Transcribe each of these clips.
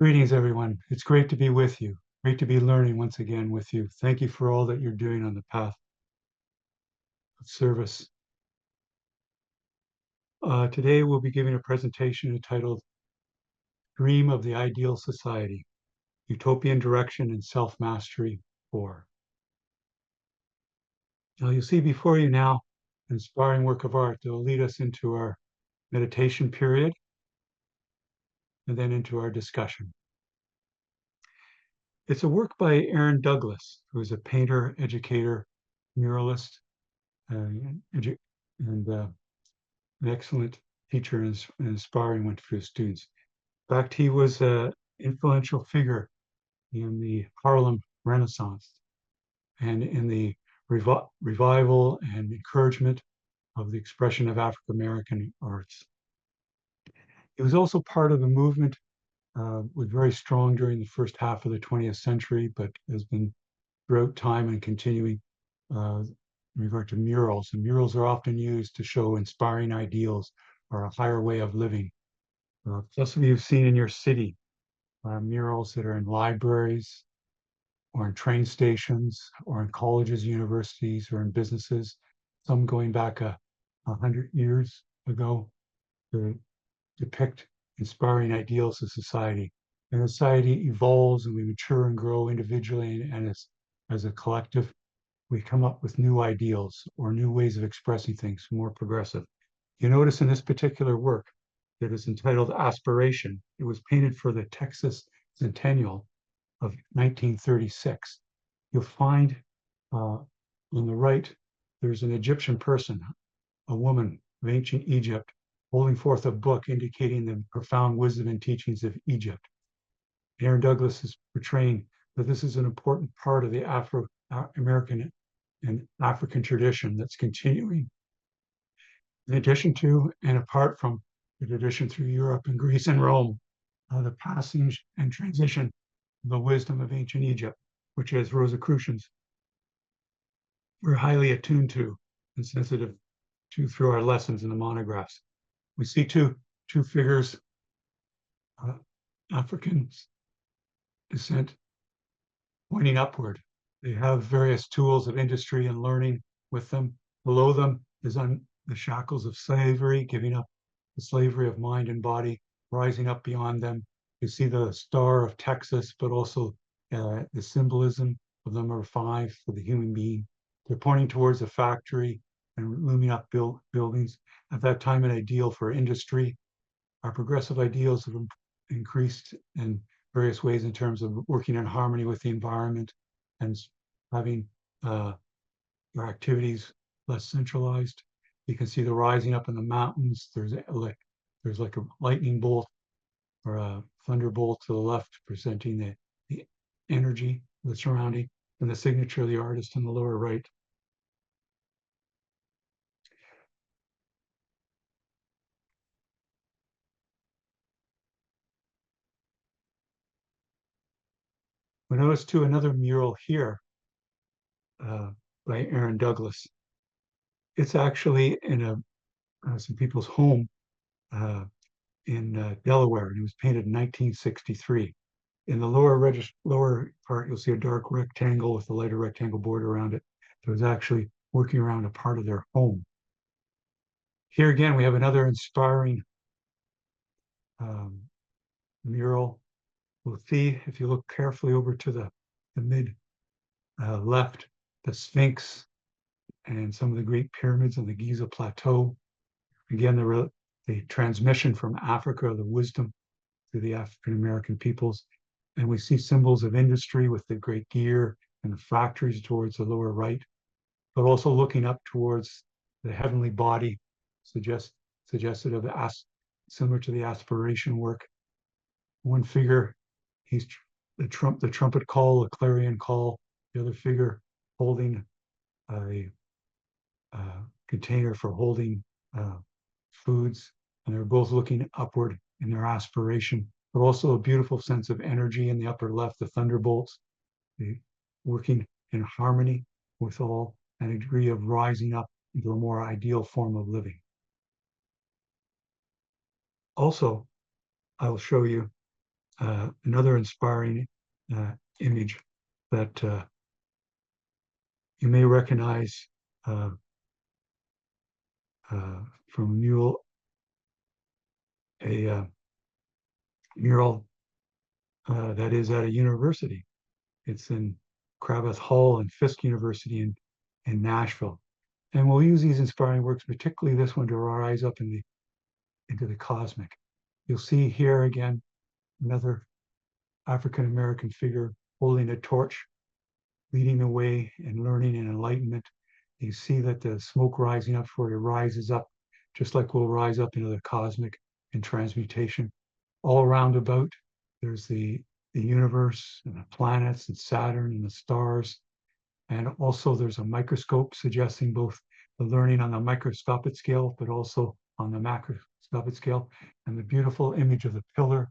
Greetings, everyone. It's great to be with you. Great to be learning once again with you. Thank you for all that you're doing on the path of service. Today, we'll be giving a presentation entitled Dream of the Ideal Society, Utopian Direction and Self-Mastery 4. Now, you'll see before you now an inspiring work of art that will lead us into our meditation period and then into our discussion. It's a work by Aaron Douglas, who is a painter, educator, muralist, and an excellent teacher and inspiring one for his students. In fact, he was an influential figure in the Harlem Renaissance and in the revival and encouragement of the expression of African American arts. He was also part of a movement was very strong during the first half of the 20th century, but has been throughout time and continuing in regard to murals. And murals are often used to show inspiring ideals or a higher way of living. Plus, you've seen in your city murals that are in libraries or in train stations or in colleges, universities, or in businesses, some going back 100 years ago to depict inspiring ideals of society. And society evolves and we mature and grow individually and as a collective, we come up with new ideals or new ways of expressing things, more progressive. You notice in this particular work that is entitled Aspiration, it was painted for the Texas Centennial of 1936. You'll find on the right, there's an Egyptian person, a woman of ancient Egypt, holding forth a book indicating the profound wisdom and teachings of Egypt. Aaron Douglas is portraying that this is an important part of the Afro-American and African tradition that's continuing. In addition to and apart from the tradition through Europe and Greece and Rome, the passage and transition of the wisdom of ancient Egypt, which as Rosicrucians, we're highly attuned to and sensitive to through our lessons in the monographs. We see two figures, African descent, pointing upward. They have various tools of industry and learning with them. Below them is on the shackles of slavery, giving up the slavery of mind and body, rising up beyond them. You see the star of Texas, but also the symbolism of the number 5 for the human being. They're pointing towards a factory and looming up buildings. At that time, an ideal for industry. Our progressive ideals have increased in various ways in terms of working in harmony with the environment and having our activities less centralized. You can see the rising up in the mountains. There's like a lightning bolt or a thunderbolt to the left, presenting the energy of the surrounding, and the signature of the artist in the lower right. We notice too another mural here by Aaron Douglas. It's actually in some people's home in Delaware, and it was painted in 1963. In the lower part, you'll see a dark rectangle with a lighter rectangle border around it. So it was actually working around a part of their home. Here again, we have another inspiring mural. We'll see if you look carefully over to the mid left, the Sphinx and some of the Great Pyramids on the Giza Plateau. Again, the transmission from Africa, the wisdom to the African American peoples. And we see symbols of industry with the great gear and the factories towards the lower right, but also looking up towards the heavenly suggested of similar to the aspiration work. One figure, he's the trumpet call, the clarion call. The other figure holding a container for holding foods, and they're both looking upward in their aspiration, but also a beautiful sense of energy in the upper left, the thunderbolts, working in harmony with all, and a degree of rising up into a more ideal form of living. Also, I will show you another inspiring image that you may recognize uh, from a mural that is at a university. It's in Cravath Hall and Fisk University in Nashville. And we'll use these inspiring works, particularly this one, to rise up into the cosmic. You'll see here again another African American figure holding a torch, leading the way in learning and enlightenment. You see that the smoke rising up for it rises up, just like we'll rise up into the cosmic in transmutation. All round about, there's the universe and the planets and Saturn and the stars. And also there's a microscope suggesting both the learning on the microscopic scale, but also on the macroscopic scale. And the beautiful image of the pillar,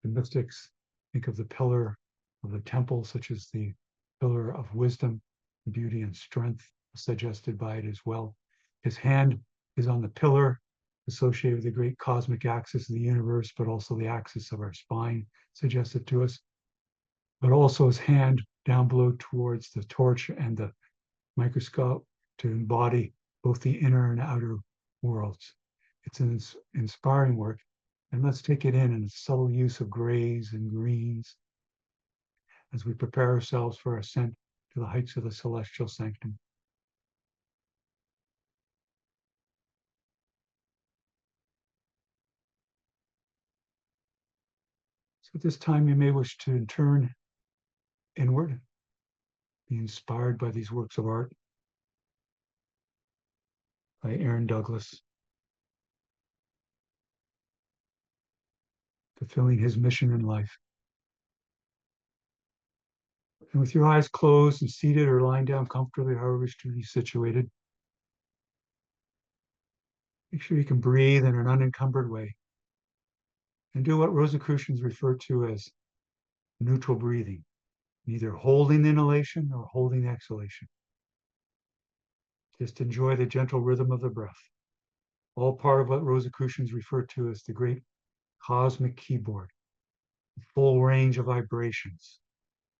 the mystics think of the pillar of the temple, such as the pillar of wisdom, beauty, and strength, suggested by it as well. His hand is on the pillar associated with the great cosmic axis of the universe, but also the axis of our spine, suggested to us. But also his hand down below towards the torch and the microscope to embody both the inner and outer worlds. It's an inspiring work. And let's take it in a subtle use of grays and greens as we prepare ourselves for ascent to the heights of the celestial sanctum. So at this time, you may wish to turn inward, be inspired by these works of art by Aaron Douglas, fulfilling his mission in life. And with your eyes closed and seated or lying down comfortably, however you wish to be situated, make sure you can breathe in an unencumbered way and do what Rosicrucians refer to as neutral breathing, neither holding the inhalation nor holding the exhalation. Just enjoy the gentle rhythm of the breath, all part of what Rosicrucians refer to as the great cosmic keyboard, the full range of vibrations.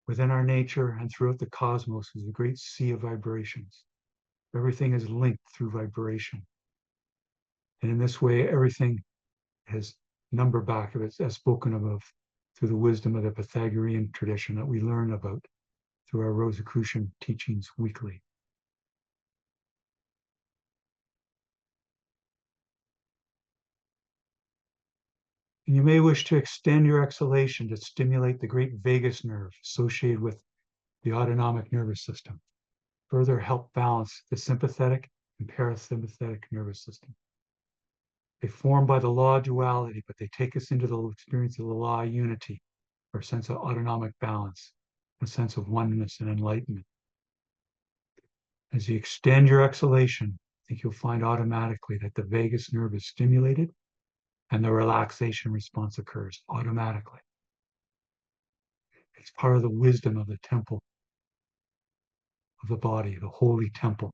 Within our nature and throughout the cosmos is a great sea of vibrations. Everything is linked through vibration. And in this way, everything has number back of it, as spoken of through the wisdom of the Pythagorean tradition that we learn about through our Rosicrucian teachings weekly. And you may wish to extend your exhalation to stimulate the great vagus nerve associated with the autonomic nervous system. Further help balance the sympathetic and parasympathetic nervous system. They form by the law of duality, but they take us into the experience of the law of unity, or a sense of autonomic balance, a sense of oneness and enlightenment. As you extend your exhalation, I think you'll find automatically that the vagus nerve is stimulated and the relaxation response occurs automatically. It's part of the wisdom of the temple of the body, the holy temple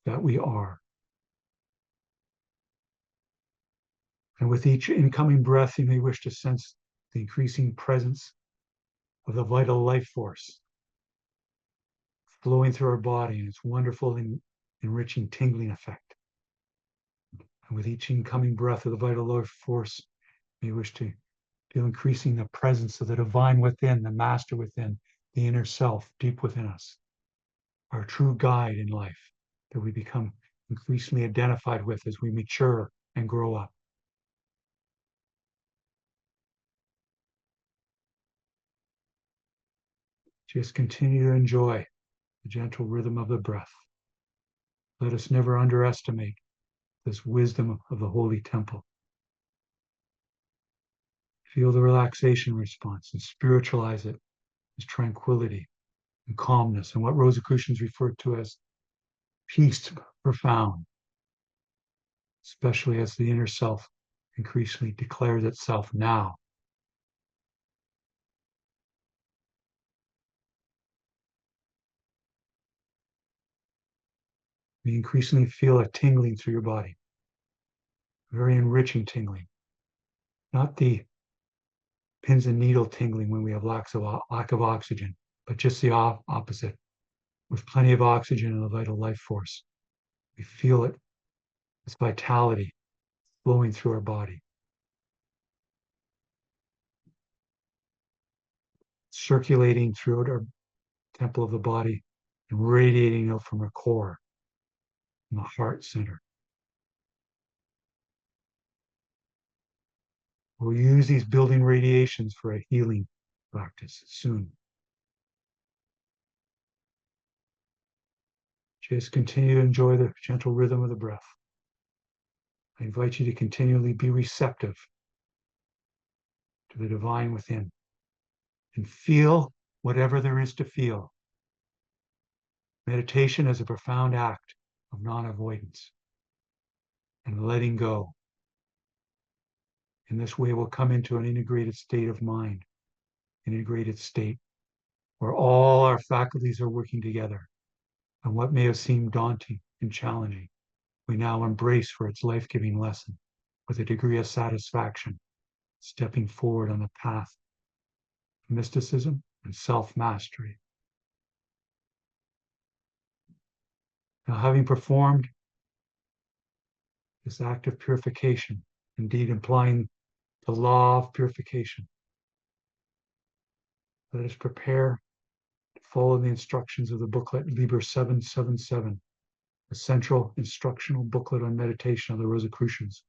that we are. And with each incoming breath, you may wish to sense the increasing presence of the vital life force flowing through our body and its wonderful and enriching tingling effect. And with each incoming breath of the vital life force, you may wish to feel increasing the presence of the divine within, the master within, the inner self deep within us, our true guide in life that we become increasingly identified with as we mature and grow up. Just continue to enjoy the gentle rhythm of the breath. Let us never underestimate this wisdom of the holy temple. Feel the relaxation response and spiritualize it as tranquility and calmness, and what Rosicrucians refer to as peace profound, especially as the inner self increasingly declares itself now. You increasingly feel a tingling through your body, very enriching tingling, not the pins and needle tingling when we have lack of oxygen, but just the opposite. With plenty of oxygen and a vital life force, we feel it, this vitality flowing through our body, circulating throughout our temple of the body and radiating out from our core, from the heart center. We'll use these building radiations for a healing practice soon. Just continue to enjoy the gentle rhythm of the breath. I invite you to continually be receptive to the divine within and feel whatever there is to feel. Meditation is a profound act of non-avoidance and letting go. In this way, we'll come into an integrated state of mind, an integrated state where all our faculties are working together. And what may have seemed daunting and challenging, we now embrace for its life-giving lesson with a degree of satisfaction, stepping forward on the path of mysticism and self-mastery. Now, having performed this act of purification, indeed implying the law of purification, let us prepare to follow the instructions of the booklet Liber 777, a central instructional booklet on meditation of the Rosicrucians,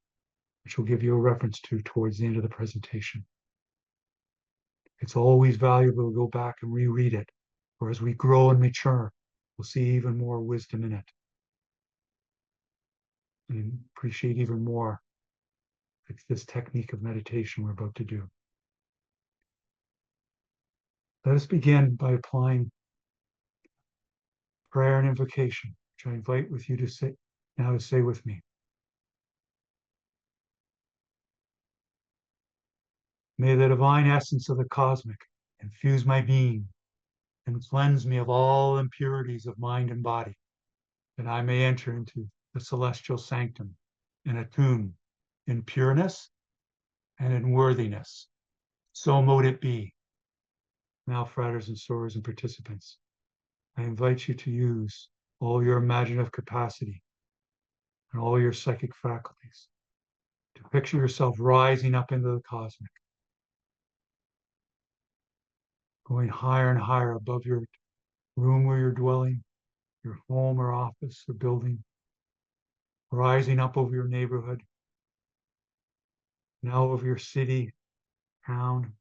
which we'll give you a reference to towards the end of the presentation. It's always valuable to go back and reread it, for as we grow and mature, we'll see even more wisdom in it and appreciate even more this technique of meditation we're about to do. Let us begin by applying prayer and invocation, which I invite with you to say now to say with me. May the divine essence of the cosmic infuse my being and cleanse me of all impurities of mind and body, that I may enter into the celestial sanctum and attune in pureness and in worthiness. So mote it be. Now, fratres and sorors and participants, I invite you to use all your imaginative capacity and all your psychic faculties to picture yourself rising up into the cosmic, going higher and higher above your room where you're dwelling, your home or office or building, rising up over your neighborhood, now over your city, town,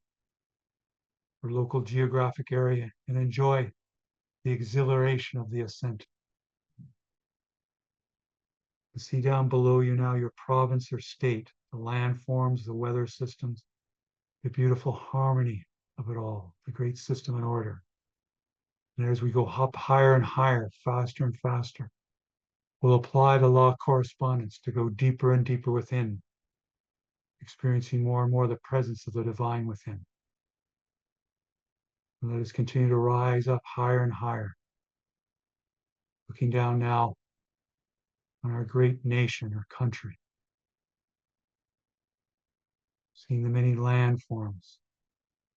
or local geographic area, and enjoy the exhilaration of the ascent. You see down below you now your province or state, the landforms, the weather systems, the beautiful harmony of it all, the great system and order. And as we go up higher and higher, faster and faster, we'll apply the law of correspondence to go deeper and deeper within, experiencing more and more the presence of the divine within. And let us continue to rise up higher and higher, looking down now on our great nation or country, seeing the many landforms,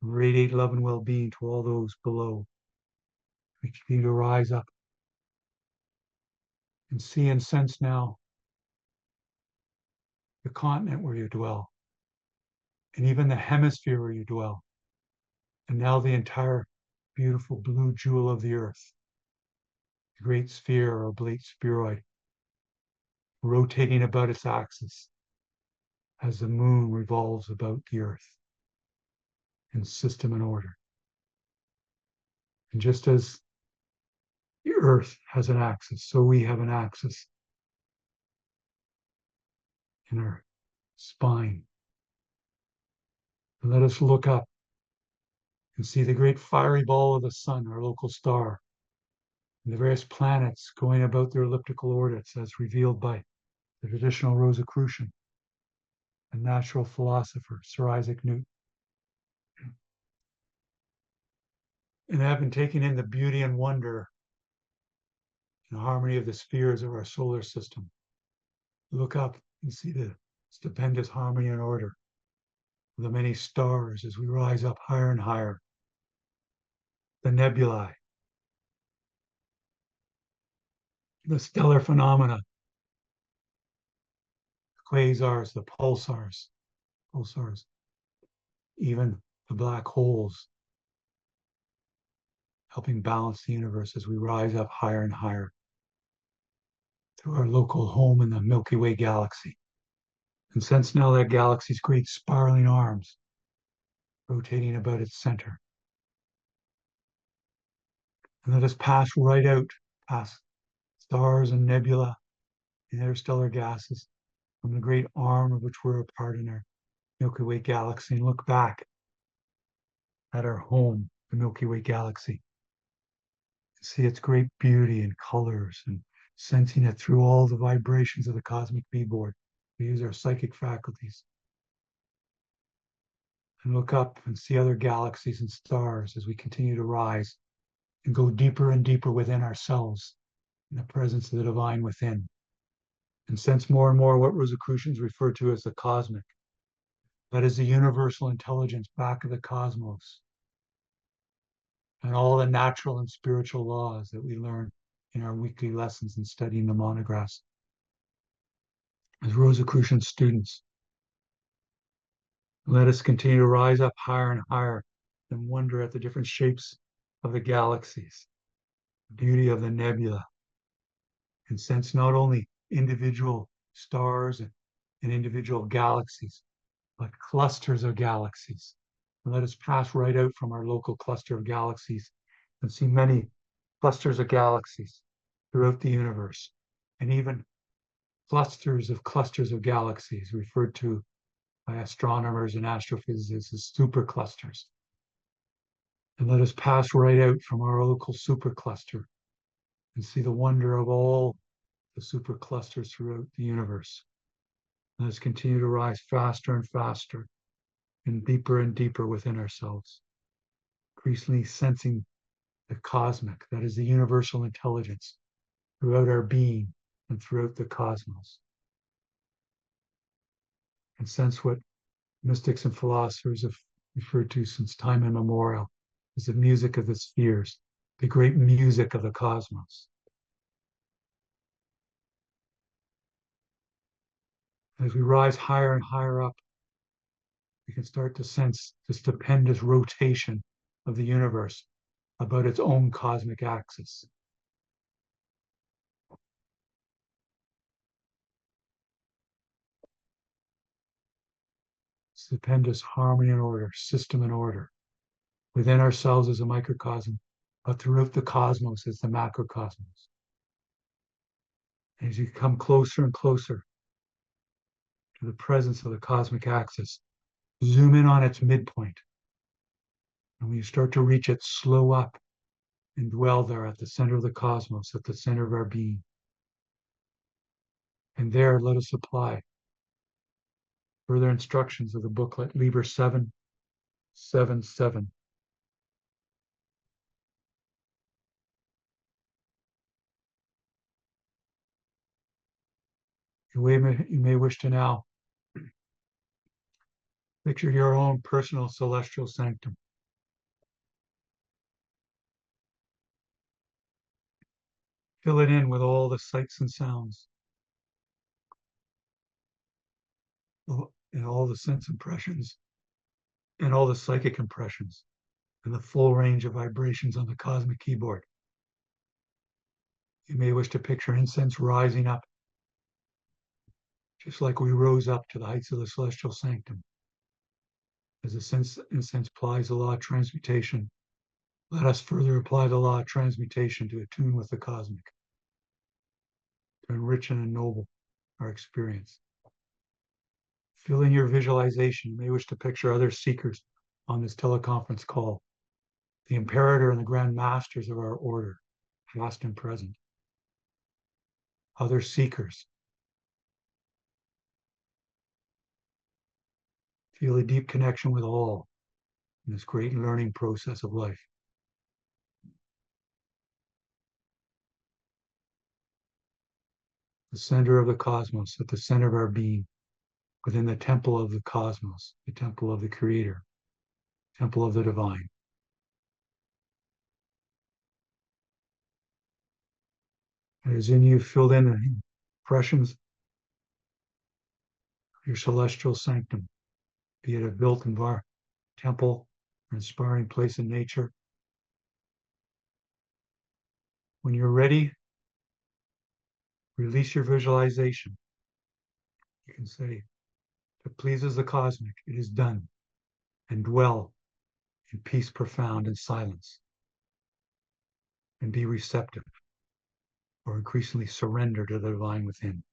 radiate love and well-being to all those below. We continue to rise up and see and sense now the continent where you dwell, and even the hemisphere where you dwell, and now the entire beautiful blue jewel of the earth, the great sphere or oblate spheroid, rotating about its axis as the moon revolves about the earth in system and order. And just as the earth has an axis, so we have an axis in our spine. And let us look up and see the great fiery ball of the sun, our local star, and the various planets going about their elliptical orbits as revealed by the traditional Rosicrucian and natural philosopher, Sir Isaac Newton. And having taken in the beauty and wonder and harmony of the spheres of our solar system, look up and see the stupendous harmony and order of the many stars as we rise up higher and higher, the nebulae, the stellar phenomena, the quasars, the pulsars, even the black holes, helping balance the universe as we rise up higher and higher to our local home in the Milky Way galaxy. And sense now that galaxy's great spiraling arms rotating about its center. And let us pass right out past stars and nebula and interstellar gases from the great arm of which we're a part in our Milky Way galaxy and look back at our home, the Milky Way galaxy, and see its great beauty and colors and sensing it through all the vibrations of the cosmic keyboard. We use our psychic faculties and look up and see other galaxies and stars as we continue to rise and go deeper and deeper within ourselves in the presence of the divine within, and sense more and more what Rosicrucians refer to as the cosmic. That is the universal intelligence back of the cosmos and all the natural and spiritual laws that we learn in our weekly lessons and studying the monographs. As Rosicrucian students, let us continue to rise up higher and higher and wonder at the different shapes of the galaxies, the beauty of the nebula, and sense not only individual stars and individual galaxies, but clusters of galaxies. And let us pass right out from our local cluster of galaxies and see many clusters of galaxies throughout the universe, and even clusters of galaxies referred to by astronomers and astrophysicists as superclusters. And let us pass right out from our local supercluster and see the wonder of all the superclusters throughout the universe. Let us continue to rise faster and faster and deeper within ourselves, increasingly sensing the cosmic, that is the universal intelligence, throughout our being and throughout the cosmos. And sense what mystics and philosophers have referred to since time immemorial as the music of the spheres, the great music of the cosmos. As we rise higher and higher up, we can start to sense the stupendous rotation of the universe about its own cosmic axis. Stupendous harmony and order, system and order, within ourselves as a microcosm, but throughout the cosmos as the macrocosmos. As you come closer and closer to the presence of the cosmic axis, zoom in on its midpoint. And when you start to reach it, slow up and dwell there at the center of the cosmos, at the center of our being. And there, let us apply further instructions of the booklet, Liber 777. You may wish to now picture your own personal celestial sanctum. Fill it in with all the sights and sounds, and all the sense impressions, and all the psychic impressions, and the full range of vibrations on the cosmic keyboard. You may wish to picture incense rising up, just like we rose up to the heights of the celestial sanctum. As the incense applies the law of transmutation, let us further apply the law of transmutation to attune with the cosmic, to enrich and ennoble our experience. Fill in your visualization. You may wish to picture other seekers on this teleconference call, the imperator and the grand masters of our order, past and present, other seekers. Feel a deep connection with all in this great learning process of life. The center of the cosmos, at the center of our being, within the temple of the cosmos, the temple of the Creator, temple of the divine. As in you filled in the impressions of your celestial sanctum, be it a built temple, an inspiring place in nature. When you're ready, release your visualization. You can say, if it pleases the cosmic, it is done, and dwell in peace profound and silence, and be receptive or increasingly surrender to the divine within.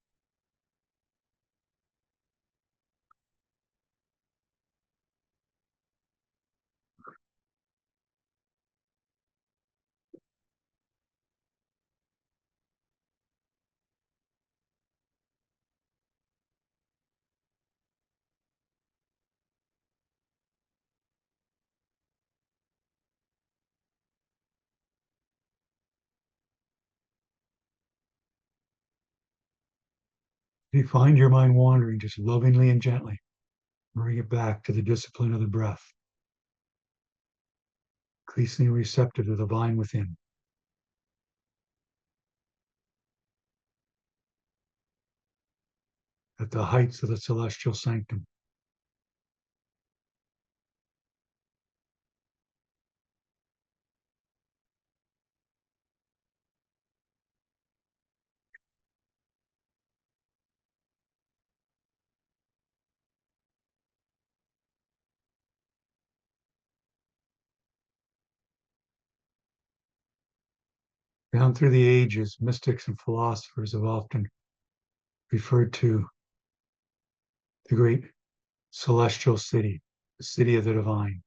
If you find your mind wandering, just lovingly and gently bring it back to the discipline of the breath, increasingly receptive to the divine within. At the heights of the celestial sanctum, down through the ages, mystics and philosophers have often referred to the great celestial city, the city of the divine.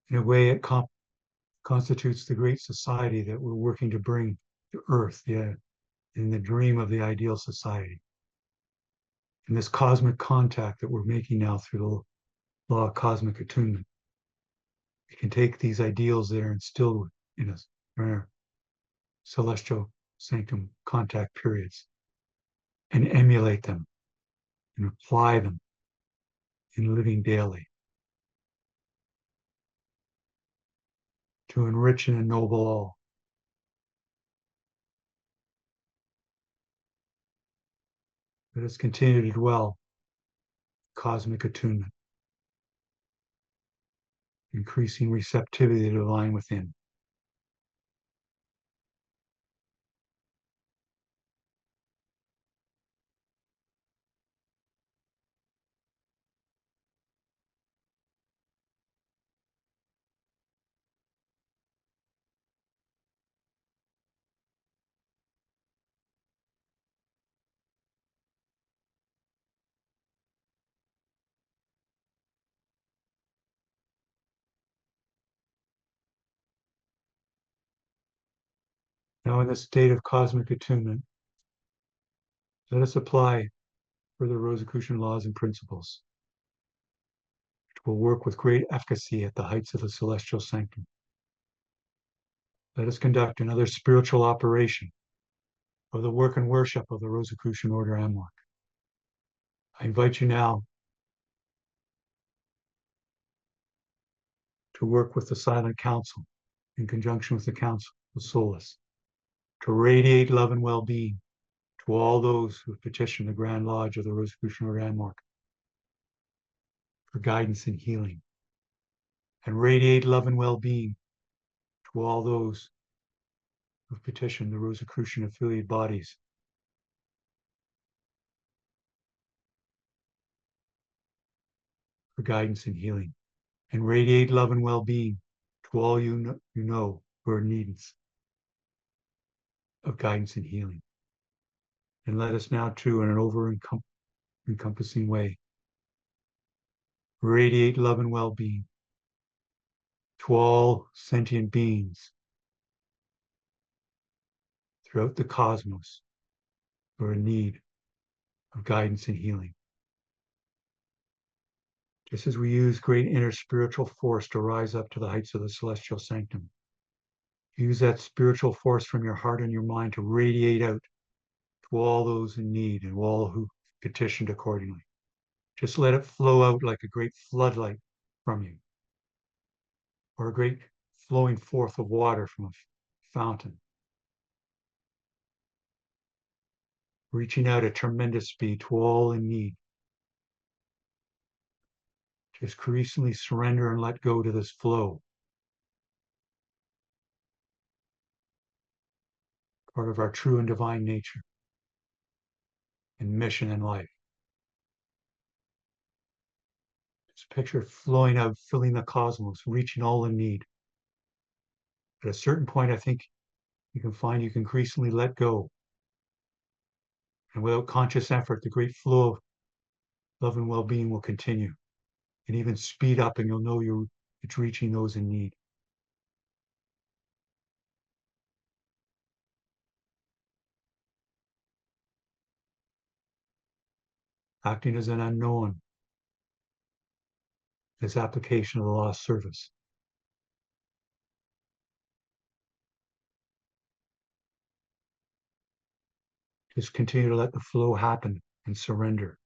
In a way, it constitutes the great society that we're working to bring to Earth, in the dream of the ideal society. In this cosmic contact that we're making now through the law of cosmic attunement, we can take these ideals that are instilled in us during our celestial sanctum contact periods and emulate them and apply them in living daily to enrich and ennoble all. Let us continue to dwell in cosmic attunement, increasing receptivity to the divine within. Now, in this state of cosmic attunement, let us apply further Rosicrucian laws and principles, which will work with great efficacy at the heights of the celestial sanctum. Let us conduct another spiritual operation of the work and worship of the Rosicrucian Order Amorc. I invite you now to work with the Silent Council in conjunction with the Council of Solace to radiate love and well-being to all those who petition the Grand Lodge of the Rosicrucian Order Amorc for guidance and healing, and radiate love and well-being to all those who petition the Rosicrucian affiliate bodies for guidance and healing, and radiate love and well-being to all you know who are in need of guidance and healing. And let us now, too, in an over-encompassing way, radiate love and well-being to all sentient beings throughout the cosmos who are in need of guidance and healing. Just as we use great inner spiritual force to rise up to the heights of the celestial sanctum, use that spiritual force from your heart and your mind to radiate out to all those in need and all who petitioned accordingly. Just let it flow out like a great floodlight from you, or a great flowing forth of water from a fountain, reaching out at tremendous speed to all in need. Just recently surrender and let go to this flow, part of our true and divine nature and mission in life. Just picture it flowing out, filling the cosmos, reaching all in need. At a certain point, I think you can find you can increasingly let go. And without conscious effort, the great flow of love and well-being will continue and even speed up, and you'll know it's reaching those in need. Acting as an unknown, this application of the law of service. Just continue to let the flow happen and surrender.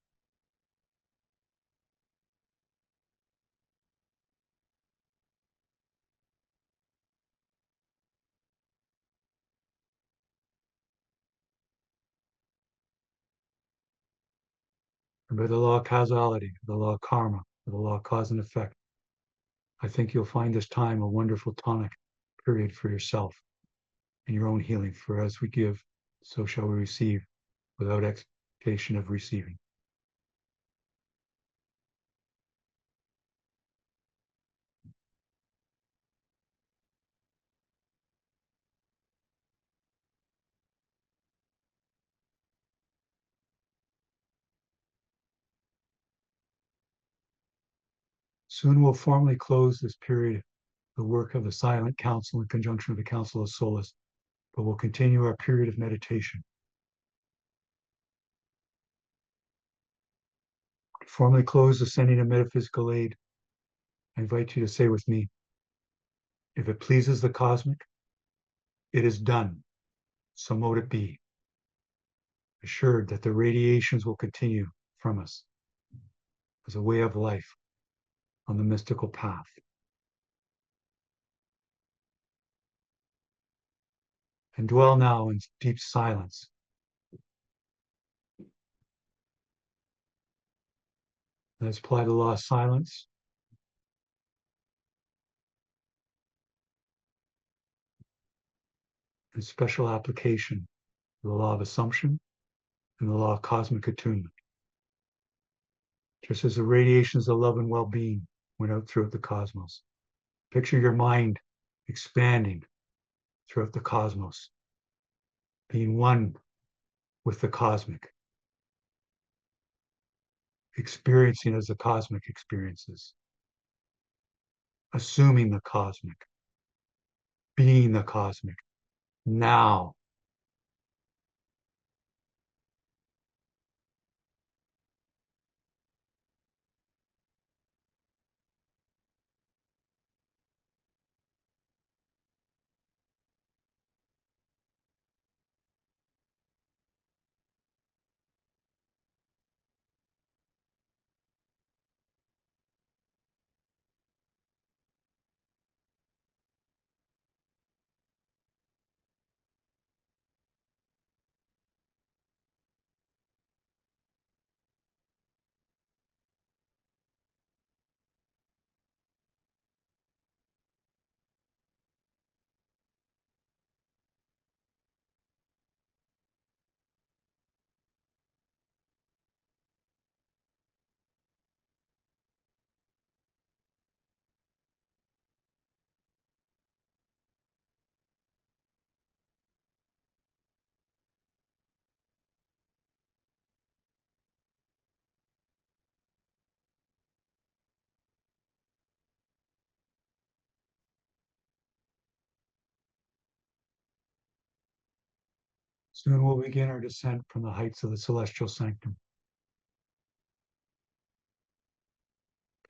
And by the law of causality, the law of karma, the law of cause and effect, I think you'll find this time a wonderful tonic period for yourself and your own healing. For as we give, so shall we receive without expectation of receiving. Soon we'll formally close this period, the work of the Silent Council in conjunction with the Council of Solace, but we'll continue our period of meditation. To formally close the sending of metaphysical aid, I invite you to say with me, if it pleases the cosmic, it is done, so mote it be, assured that the radiations will continue from us as a way of life on the mystical path. And dwell now in deep silence. Let's apply the law of silence. And special application of the law of assumption and the law of cosmic attunement. Just as the radiations of love and well-being went out throughout the cosmos. Picture your mind expanding throughout the cosmos, being one with the cosmic, experiencing as the cosmic experiences, assuming the cosmic, being the cosmic, now. Soon we'll begin our descent from the heights of the celestial sanctum.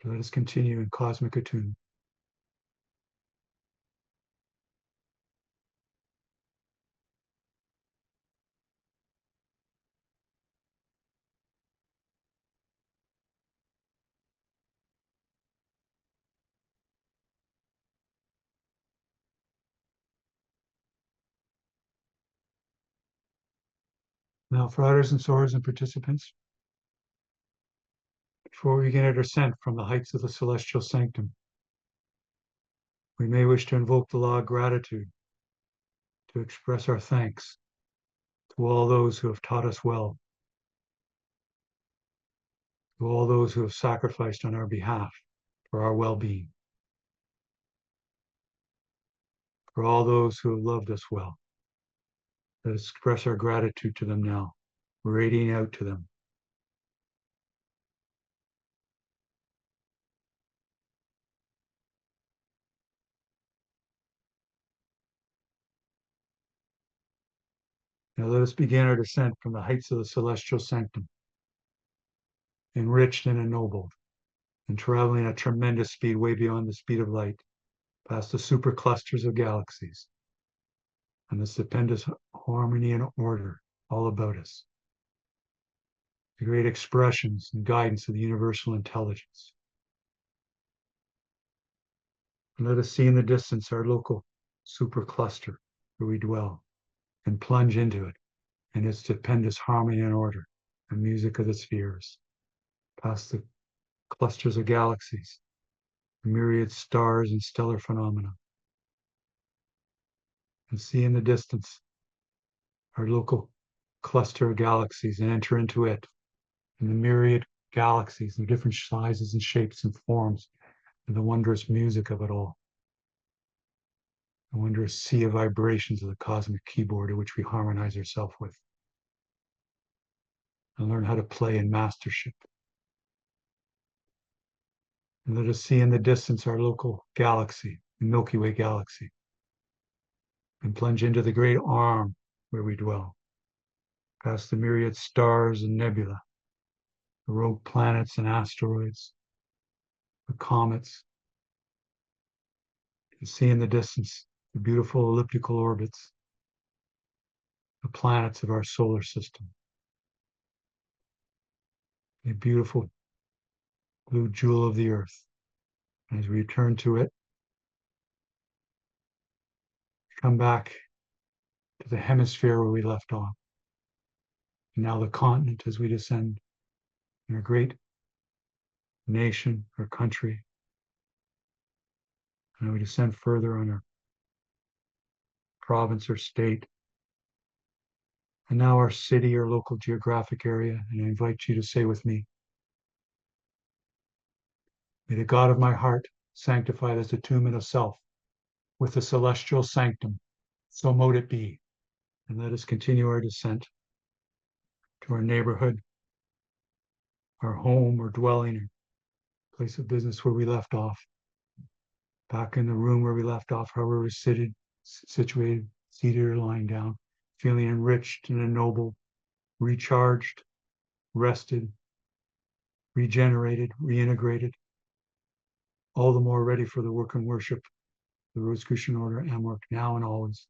Let us continue in cosmic attunement. Now, fratres and sorors and participants, before we begin our descent from the heights of the celestial sanctum, we may wish to invoke the law of gratitude to express our thanks to all those who have taught us well, to all those who have sacrificed on our behalf for our well-being, for all those who have loved us well. Let us express our gratitude to them now, radiating out to them. Now let us begin our descent from the heights of the celestial sanctum, enriched and ennobled, and traveling at tremendous speed way beyond the speed of light, past the superclusters of galaxies and the stupendous harmony and order all about us, the great expressions and guidance of the universal intelligence. And let us see in the distance our local supercluster where we dwell and plunge into it and its stupendous harmony and order and music of the spheres, past the clusters of galaxies, the myriad stars and stellar phenomena, and see in the distance our local cluster of galaxies and enter into it and the myriad galaxies of different sizes and shapes and forms and the wondrous music of it all. The wondrous sea of vibrations of the cosmic keyboard to which we harmonize ourselves with and learn how to play in mastership. And let us see in the distance our local galaxy, the Milky Way galaxy, and plunge into the great arm where we dwell, past the myriad stars and nebula, the rogue planets and asteroids, the comets, and see in the distance the beautiful elliptical orbits, the planets of our solar system, the beautiful blue jewel of the earth. And as we return to it, come back to the hemisphere where we left off. And now the continent as we descend in our great nation or country. And we descend further on our province or state. And now our city or local geographic area. And I invite you to say with me, may the God of my heart sanctify this attunement of self with the celestial sanctum. So mote it be. And let us continue our descent to our neighborhood, our home or dwelling, or place of business where we left off, back in the room where we left off, however we're situated, seated or lying down, feeling enriched and ennobled, recharged, rested, regenerated, reintegrated, all the more ready for the work and worship of the Rosicrucian order and work now and always,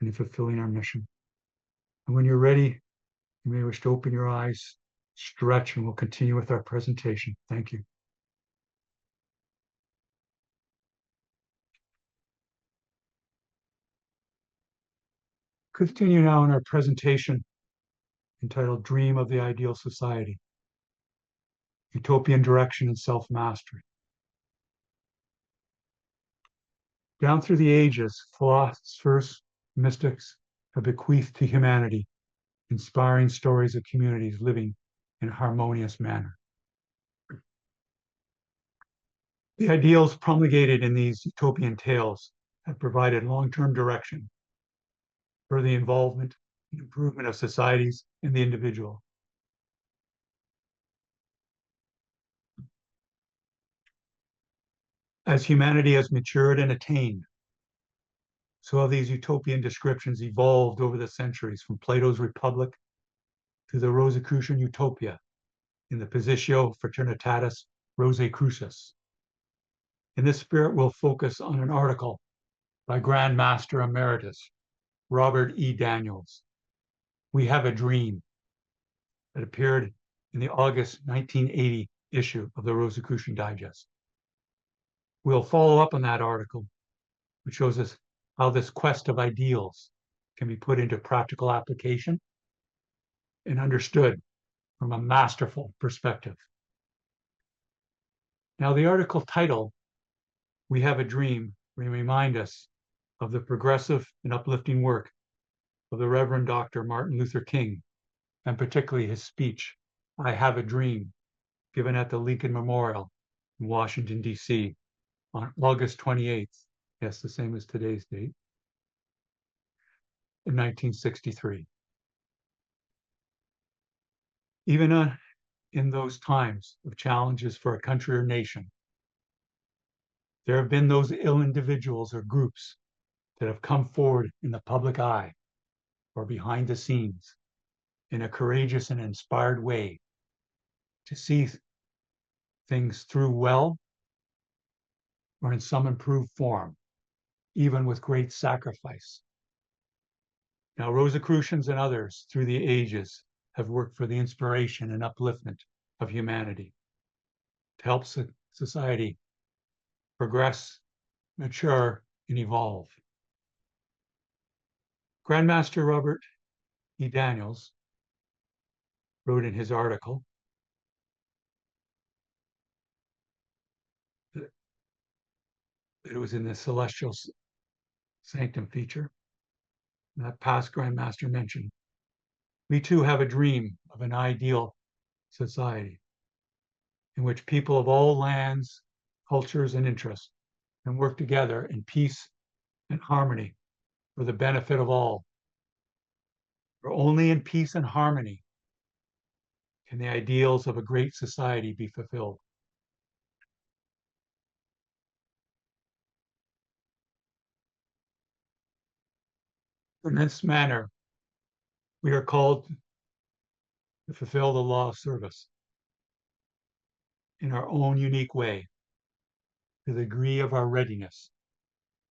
and in fulfilling our mission. And when you're ready, you may wish to open your eyes, stretch, and we'll continue with our presentation. Thank you. Continue now in our presentation entitled Dream of the Ideal Society, Utopian Direction and Self-Mastery. Down through the ages, philosophers, mystics have bequeathed to humanity inspiring stories of communities living in a harmonious manner. The ideals promulgated in these utopian tales have provided long-term direction for the involvement and improvement of societies and the individual. As humanity has matured and attained, so have these utopian descriptions evolved over the centuries, from Plato's Republic to the Rosicrucian Utopia in the Positio Fraternitatis Rosae Crucis. In this spirit, we'll focus on an article by Grand Master Emeritus Robert E. Daniels, We Have a Dream, that appeared in the August 1980 issue of the Rosicrucian Digest. We'll follow up on that article, which shows us how this quest of ideals can be put into practical application and understood from a masterful perspective. Now, the article title, "We Have a Dream," may remind us of the progressive and uplifting work of the Reverend Dr. Martin Luther King, and particularly his speech, "I Have a Dream," given at the Lincoln Memorial in Washington, D.C. on August 28th, yes, the same as today's date, in 1963. Even in those times of challenges for a country or nation, there have been those ill individuals or groups that have come forward in the public eye or behind the scenes in a courageous and inspired way to see things through well or in some improved form, even with great sacrifice. Now, Rosicrucians and others through the ages have worked for the inspiration and upliftment of humanity to help society progress, mature, and evolve. Grandmaster Robert E. Daniels wrote in his article that it was in the Celestial Sanctum feature that past Grandmaster mentioned. We too have a dream of an ideal society in which people of all lands, cultures, and interests can work together in peace and harmony for the benefit of all. For only in peace and harmony can the ideals of a great society be fulfilled. In this manner, we are called to fulfill the law of service in our own unique way, to the degree of our readiness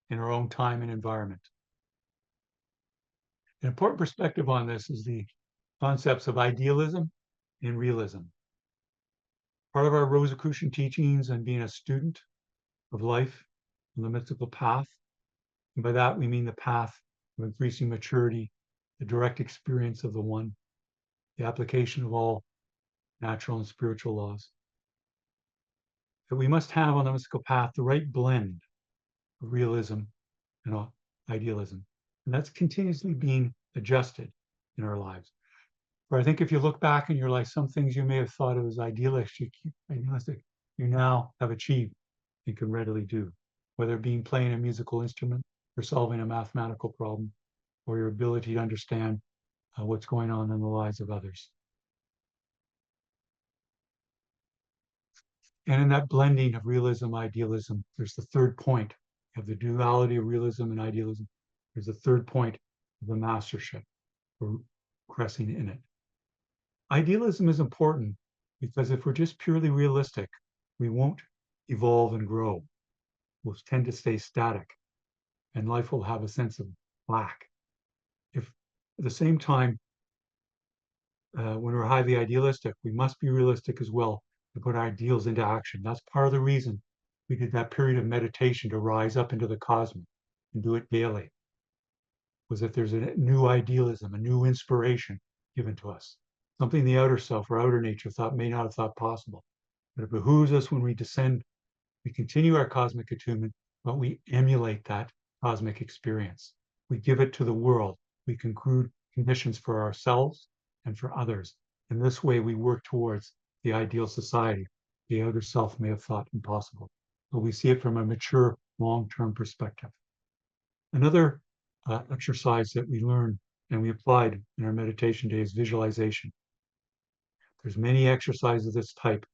in our own time and environment. An important perspective on this is the concepts of idealism and realism. Part of our Rosicrucian teachings and being a student of life on the mystical path, and by that we mean the path of increasing maturity, the direct experience of the one, the application of all natural and spiritual laws. That we must have on the mystical path the right blend of realism and idealism. And that's continuously being adjusted in our lives. But I think if you look back in your life, some things you may have thought of as idealistic, you now have achieved and can readily do, whether it being playing a musical instrument or solving a mathematical problem, or your ability to understand what's going on in the lives of others. And in that blending of realism, idealism, there's the third point of the duality of realism and idealism. There's the third point of the mastership, progressing in it. Idealism is important because if we're just purely realistic, we won't evolve and grow. We'll tend to stay static, and life will have a sense of lack. If at the same time, when we're highly idealistic, we must be realistic as well to put our ideals into action. That's part of the reason we did that period of meditation to rise up into the cosmos and do it daily, was that there's a new idealism, a new inspiration given to us, something the outer self or outer nature may not have thought possible. But it behooves us when we descend, we continue our cosmic attunement, but we emulate that cosmic experience. We give it to the world. We conclude conditions for ourselves and for others. In this way, we work towards the ideal society the outer self may have thought impossible. But we see it from a mature, long-term perspective. Another exercise that we learned and we applied in our meditation day is visualization. There's many exercises of this type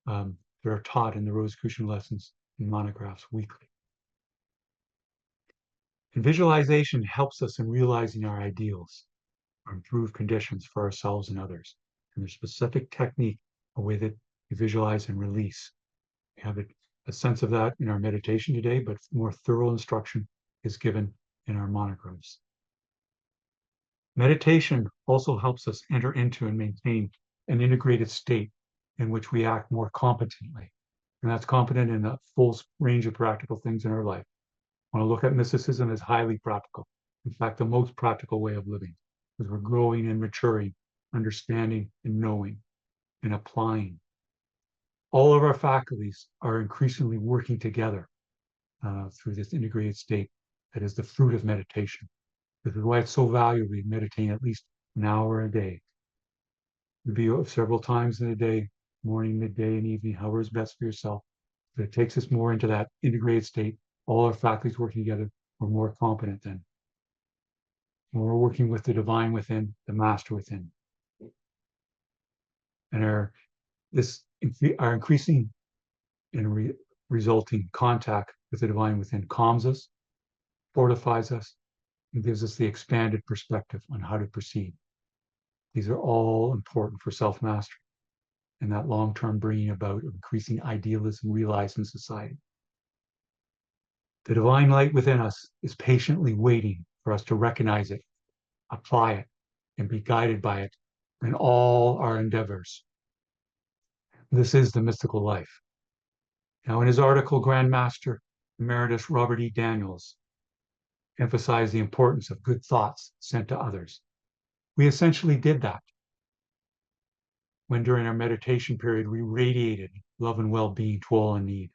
that are taught in the Rosicrucian lessons and monographs weekly. And visualization helps us in realizing our ideals or improve conditions for ourselves and others. And there's specific technique, a way that we visualize and release. We have a sense of that in our meditation today, but more thorough instruction is given in our monographs. Meditation also helps us enter into and maintain an integrated state in which we act more competently. And that's competent in a full range of practical things in our life. I want to look at mysticism as highly practical. In fact, the most practical way of living, because we're growing and maturing understanding, and knowing, and applying. All of our faculties are increasingly working together through this integrated state that is the fruit of meditation. This is why it's so valuable to meditate at least an hour a day. To be several times in a day, morning, midday, and evening, however is best for yourself. But it takes us more into that integrated state. All our faculties working together, we're more competent then. When we're working with the divine within, the master within. And our increasing and resulting contact with the divine within calms us, fortifies us, and gives us the expanded perspective on how to proceed. These are all important for self-mastery and that long-term bringing about of increasing idealism realized in society. The divine light within us is patiently waiting for us to recognize it, apply it, and be guided by it in all our endeavors. This is the mystical life. Now, in his article, Grand Master Emeritus Robert E. Daniels emphasized the importance of good thoughts sent to others. We essentially did that when during our meditation period, we radiated love and well-being to all in need.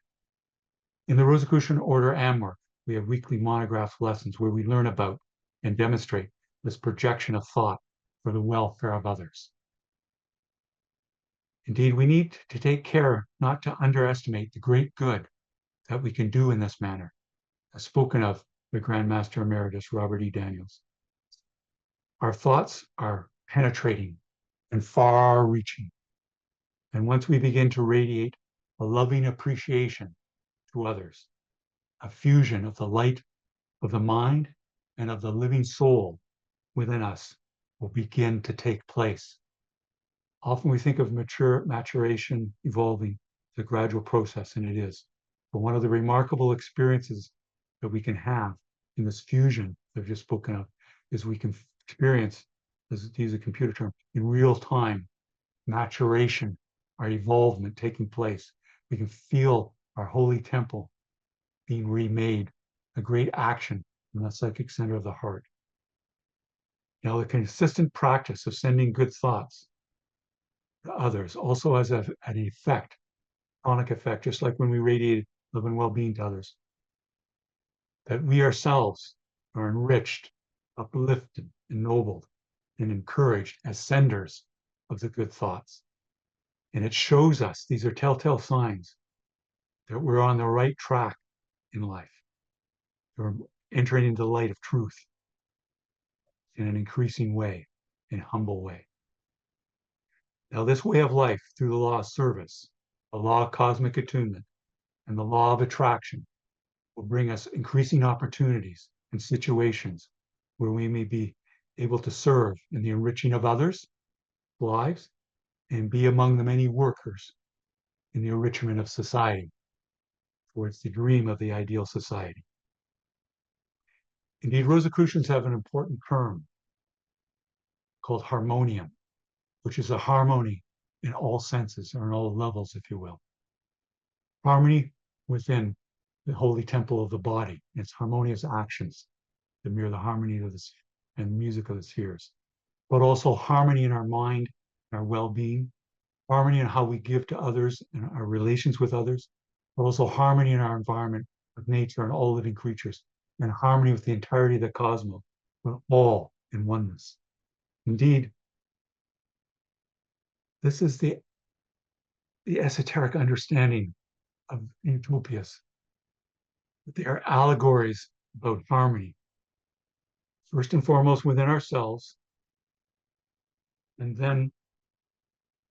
In the Rosicrucian Order and work, we have weekly monograph lessons where we learn about and demonstrate this projection of thought for the welfare of others. Indeed, we need to take care not to underestimate the great good that we can do in this manner, as spoken of by Grand Master Emeritus Robert E. Daniels. Our thoughts are penetrating and far-reaching. And once we begin to radiate a loving appreciation to others, a fusion of the light of the mind and of the living soul within us will begin to take place. Often we think of maturation, evolving, the gradual process, and it is. But one of the remarkable experiences that we can have in this fusion that I've just spoken of is we can experience, as to use a computer term, in real time, maturation, our evolvement taking place. We can feel our holy temple being remade, a great action in the psychic center of the heart. Now, the consistent practice of sending good thoughts to others also has an effect, chronic effect, just like when we radiate love and well-being to others, that we ourselves are enriched, uplifted, ennobled, and encouraged as senders of the good thoughts. And it shows us, these are telltale signs, that we're on the right track in life. We're entering into the light of truth in an increasing way, in a humble way. Now, this way of life, through the law of service, the law of cosmic attunement, and the law of attraction, will bring us increasing opportunities and situations where we may be able to serve in the enriching of others' lives and be among the many workers in the enrichment of society towards the dream of the ideal society. Indeed, Rosicrucians have an important term called harmonium, which is a harmony in all senses, or in all levels, if you will. Harmony within the holy temple of the body, its harmonious actions that mirror the harmony of the and music of the spheres, but also harmony in our mind, our well-being, harmony in how we give to others and our relations with others, but also harmony in our environment with nature and all living creatures, and harmony with the entirety of the cosmos. We're all in oneness. Indeed, this is the esoteric understanding of Utopias. They are allegories about harmony, first and foremost within ourselves, and then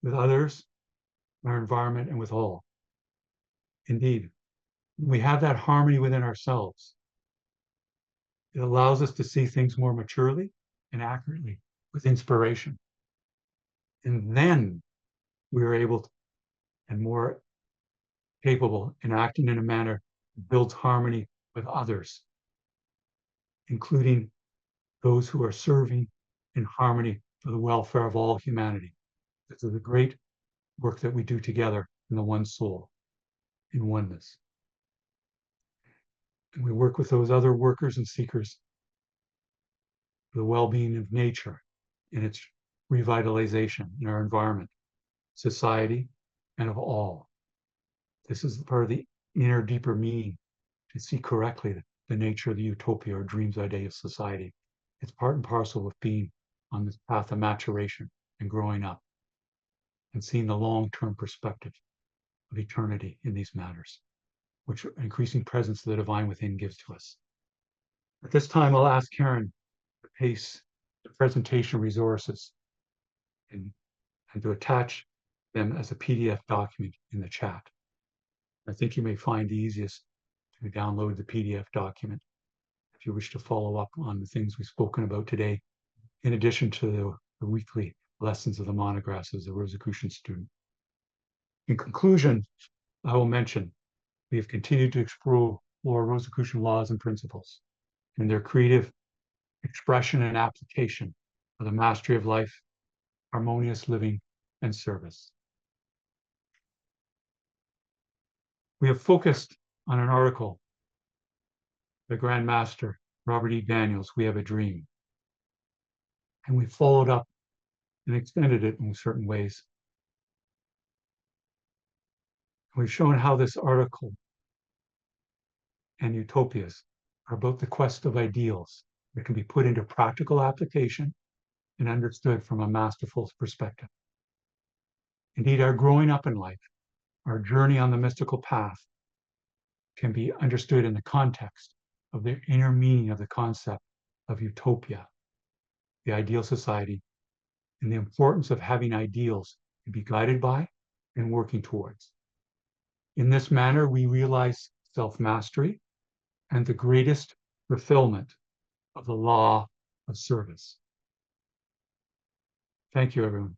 with others, our environment, and with all. Indeed, when we have that harmony within ourselves, it allows us to see things more maturely and accurately with inspiration. And then we are able to, and more capable in acting in a manner that builds harmony with others, including those who are serving in harmony for the welfare of all humanity. This is a great work that we do together in the one soul, in oneness. And we work with those other workers and seekers for the well-being of nature in its revitalization in our environment, society, and of all. This is part of the inner, deeper meaning to see correctly the nature of the utopia or dreams idea of society. It's part and parcel with being on this path of maturation and growing up and seeing the long-term perspective of eternity in these matters, which increasing presence of the divine within gives to us. At this time, I'll ask Karen to paste the presentation resources and to attach them as a PDF document in the chat. I think you may find the easiest to download the PDF document if you wish to follow up on the things we've spoken about today, in addition to the weekly lessons of the monographs as a Rosicrucian student. In conclusion, I will mention we have continued to explore Rosicrucian laws and principles and their creative expression and application of the mastery of life, harmonious living, and service. We have focused on an article, the Grand Master, Robert E. Daniels, We Have a Dream. And we followed up and extended it in certain ways. We've shown how this article and utopias are about the quest of ideals that can be put into practical application and understood from a masterful perspective. Indeed, our growing up in life, our journey on the mystical path, can be understood in the context of the inner meaning of the concept of utopia, the ideal society, and the importance of having ideals to be guided by and working towards. In this manner, we realize self-mastery and the greatest fulfillment of the law of service. Thank you, everyone.